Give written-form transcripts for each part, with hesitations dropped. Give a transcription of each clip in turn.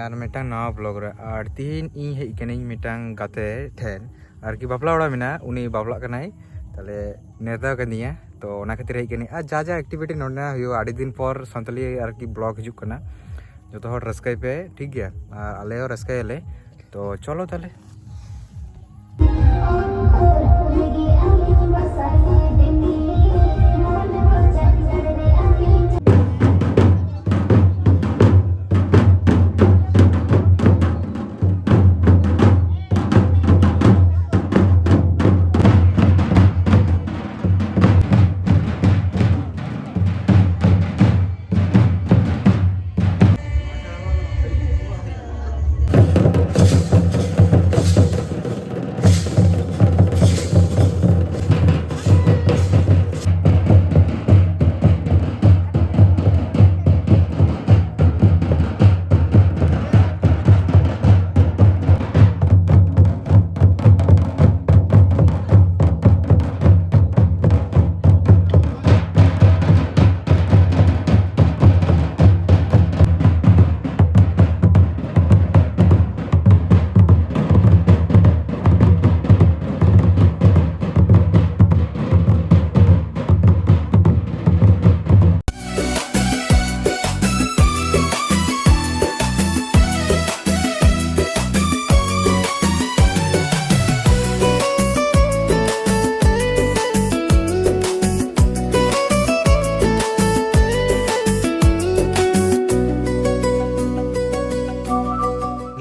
Are मिटांग नवा blog रे are तीन इन हेज कनिኝ मिटांग गाते ठेन आरकी बापला ओड़ा मेना उनी बापला कनाय ताले नेता कनिया तो ओना खातिर हेज कनी आ जा एक्टिविटी नोंडे हुयो आडी दिन पर संतली आरकी ब्लॉग हिजुक कना जो तो हर रस्काय पे ठीक गया आले रस्काय ले तो चलो ताले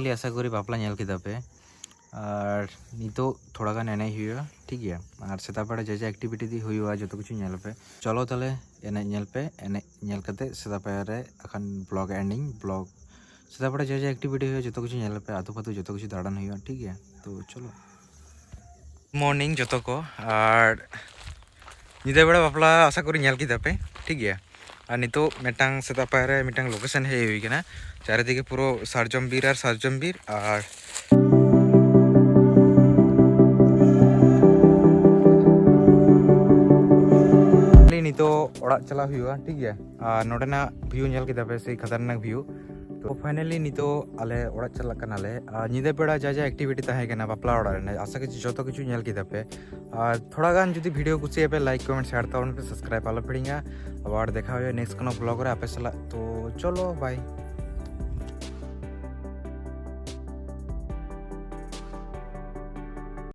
आशा करी बापला नेल केदा पे और नितो थोड़ा गान एने हुआ ठीक गया और सेता पेड़ा जे एक्टिविटी दी हुआ जो कुछ नेल पे चलो ताले एने नेल पे एने नेल कते सेता पेड़े अखन ब्लॉग एंडिंग ब्लॉग सेता पेड़ा जे एक्टिविटी हुआ जो कुछ नेल पे आतु फातु जो कुछ दाड़ान हुआ ठीक गया तो चलो मॉर्निंग जो को और निदा बेड़ा बापला आशा करी नेल केदा पे ठीक गया और नितो मिटांग सेता पेड़े मिटांग लोकेशन हे हुई कना चारिदिके पुरो सार्जम बीर और नितो ओड़ा चला हुआ ठीक है और नोडेना व्यू नेल केदा पे से खतरनाक व्यू तो फाइनली नितो आले ओड़ा चला कनाले निदा बेड़ा जा एक्टिविटी ताहे कना बापला ओड़ा रे आशा करी जतो किछु नेल केदा पे और थोड़ा गान जुदी वीडियो कुछ पे लाइक कमेंट शेयर तावन पे सब्सक्राइब आलो पड़ेगा और देखा हुआ नेक्स्ट कोनो ब्लॉग रे आपे सला तो चलो बाय।